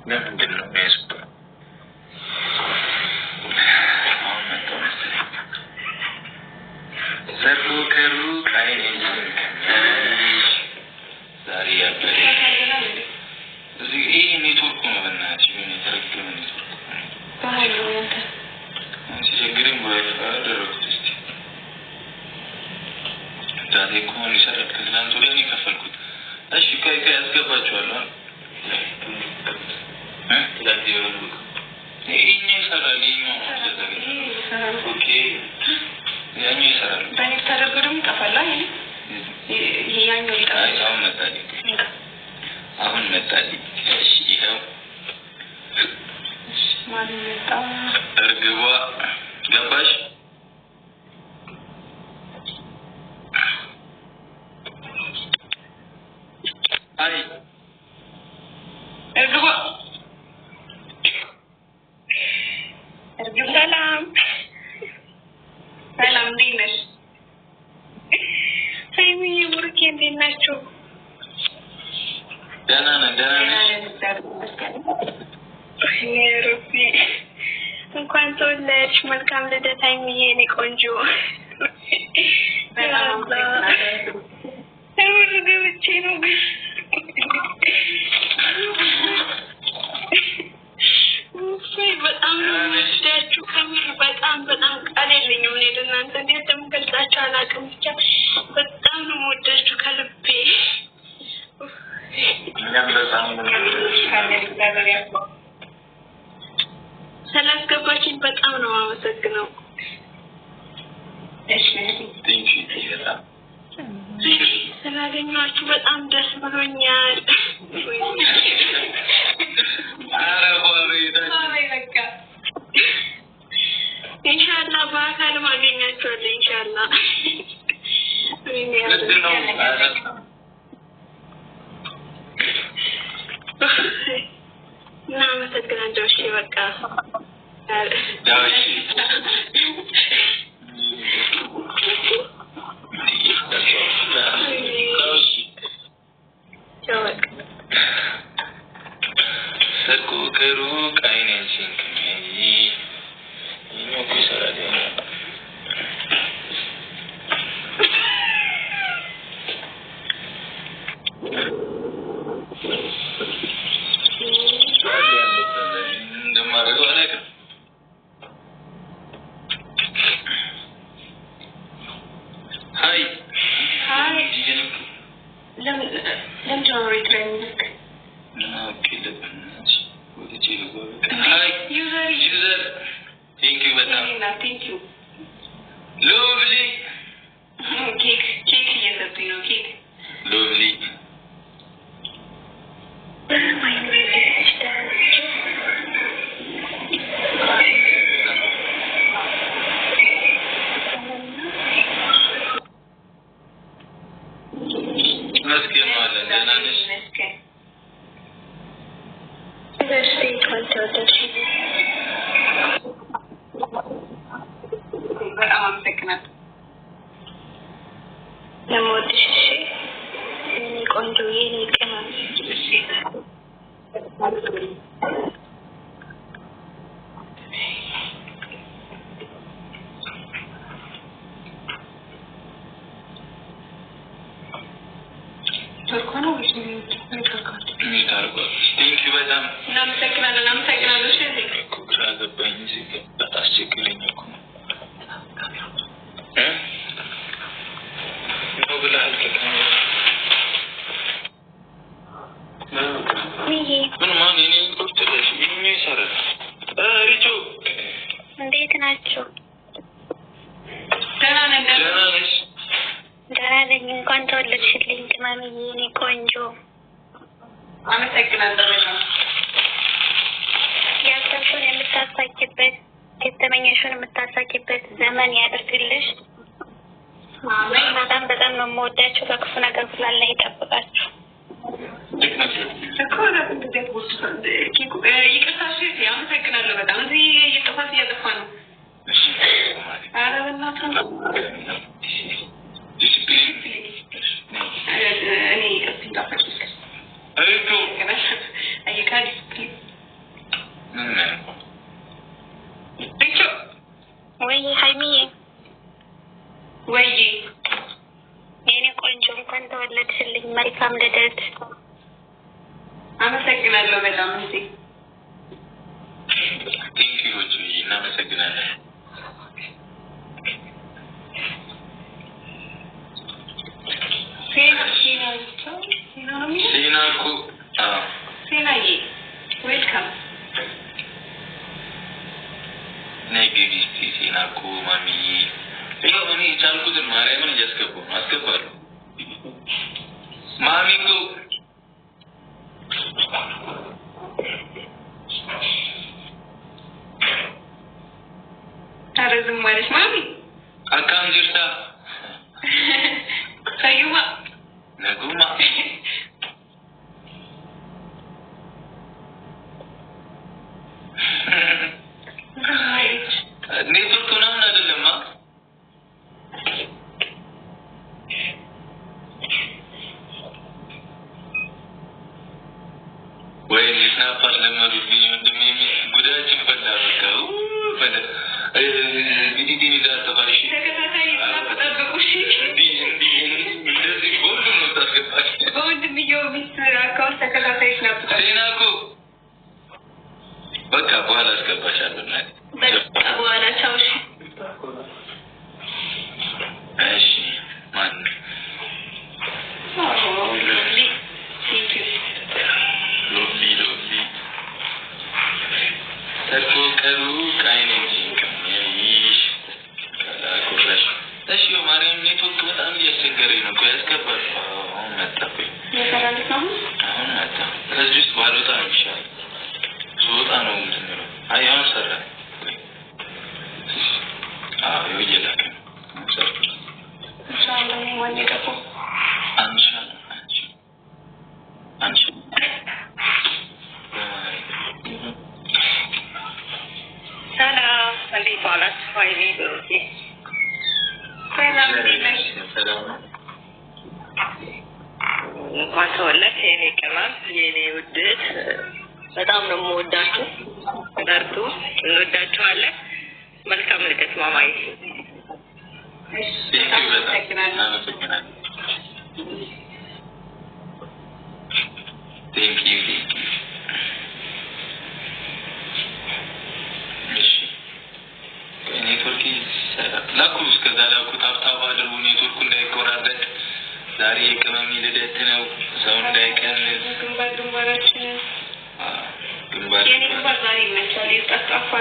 ለምንድን ነው የሚያስበው? ሰርጉ ከሩቅ አይኔን ስንከኛሽ ዛሬ ያበደ እዚህ ኔትወርኩ ነው። በእናትሽ ምን የተረገመ ኔትወርክ ባህሉ ሲቸግረኝ ዋይፋ አደረኩት። እስኪ ዛሬ እኮ ይሰራል። ከትናንት ወዲያ ነው የከፈልኩት። እሺ ቆይ ያስገባችኋለሁ። ስለዚህ ይሄኛው ይሰራል። ይሄኛው ኦኬ ያኛው ይሰራል። በኔ ተደርጎ ደግሞ ይጠፋል። ይሄኛው ይጠፋል። አሁን መጣልኝ። እሺ ይሄው ማን መጣ? እርግቧ ገባሽ? አይ እርግቧ ሰላም ሰላም፣ እንዴት ነሽ? ሀይሚዬ ብሩኬ እንዴት ናችሁ? ደህና ነን። እንኳን ተወለድሽ። መልካም ልደት ሀይሚዬ፣ የኔ ቆንጆ። ገብቼ ነው በጣም ወዳችሁ ከምር በጣም ቃል የለኝም። እኔ ለእናንተ እንዴት እንደምገልጻችሁ አላውቅም። ብቻ በጣም ነው የምወዳችሁ ከልቤ። ስላስገባችኝ በጣም ነው የማመሰግነው። ስላገኘኋችሁ በጣም ደስ ብሎኛል። ኢንሻአላህ በአካል ማገኛችኋለሁ። ኢንሻአላህ እናመሰግናለሁ። እሺ በቃ ሰርጉ ከሩቅ አይኔን ስንከኛሽ ይሄኛው ይሰራል። እንደማደርገው አላውቅም። ሀይ ለምንድን ነው ሪትሬኒንግ? ኦኬ ለብናሽ ወደጄ ልጓበቅ። ሀይ ዩዘር ቴንኪዩ በጣም ቴንኪዩ። ሎቭሊ ኬክ እየሰጡኝ ነው። ኬክ ሎቭሊ መስኪን ማለት ደህና ነሽ? በጣም አመሰግናለሁ። ለምወድሽ እሺ የኔ ቆንጆ የኔ ቅመም እሺ ተርኮና ወይስ ቴንኪዩ በጣም እናመሰግናለን። እሺ ግራ ገባኝ። አስቸግረኝ እኮ ነው ብለሃል። ምን ማን እኔ ቁርጥለሽ ይሄኛው ይሰራል። ሪቾ እንዴት ናችሁ? ደህና ነሽ? ደህና ነኝ። እንኳን ተወለድሽልኝ ቅመምዬ፣ የኔ ቆንጆ። አመሰግናለሁ። ያሰብሽውን የምታሳኪበት የተመኘሽውን የምታሳኪበት ዘመን ያደርግልሽ። አሜን። በጣም ነው የምወዳችሁ። ከክፉ ነገር ሁሉ አላህ ይጠብቃችሁ። አመሰግናለሁ በጣም። እዚህ እየጠፋ ነው። ኧረ በእናትህ እኔ የኔ ቆንጆ እንኳን ተወለድሽልኝ። መልካም ልደት። አመሰግናለሁ በጣም እንዴ ቴንኪዎች እናመሰግናለን። ሴናኩ ሴናዬ ዌልካም ነግሪስቲ ሴናኩ ማሚዬ ያው እኔ ቻልኩትን ማርያምን እያስገባሁ ነው አስገባለሁ። ማሚኮ አረዝም ማለት ማሚ አካም ጅርታ ሰዩማ ነጉማ ኔትወርክ ምናምን አይደለማ ወይ ስናፓስ ለመዱብኝ ወንድሜ ጉዳችን ፈላ በቃ ፈላ ቪዲዮ ይዛተባሽ ተከታታይ ተጠብቁሽ እንደዚህ ሁሉ ነው ታስገባሽ በወንድምየው ሚስት አካውንት ተከታታይ ተጠብቁሽ ሴናኩ በቃ በኋላ አስገባሻለሁ ማለት በቃ በኋላ ቻውሽ እሺ ማን ሎቭሊ ቴንክ ዩ ሎቭሊ ተርኮ ቀሩ ካይኔንጂ ከሚያይሽ ካላኩረሽ እሺ ማርያም ኔትወርክ በጣም እያስቸገረኝ ነው። ያስገባሽ አሁን መጣብኝ ለሰራልሽ ነው አሁን መጣ ከዚህ ውስጥ ባልወጣ ነው የሚሻለው። ዞታ ነው ምንድነው? አይ አሁን ሰራ ይወየላክ ኢንሻአላህ ማን ይቀርብ አንቺ ሰላም እንዴት ዋላችሁ? ፋይሊ ብሩኬ ሰላም ሰላም ነው። እንኳን ተወለድሽ የኔ ቅመም የኔ ውድት። በጣም ነው የምወዳችሁ። በርቱ፣ እንወዳችኋለን። መልካም ልደት ማማዬ። አመሰግናለሁ። Thank you. እሺ ኔትወርክ ላኩ እስከዛ ላኩ ታብታብ አድርጉ ኔትወርኩ እንዳይቆራረጥ። ዛሬ የቅመሚ ልደት ነው። ሰው እንዳይቀንስ ግንባራችን ግንባር የኔ ግንባር ዛሬ ይመቻል። የጠጣፋ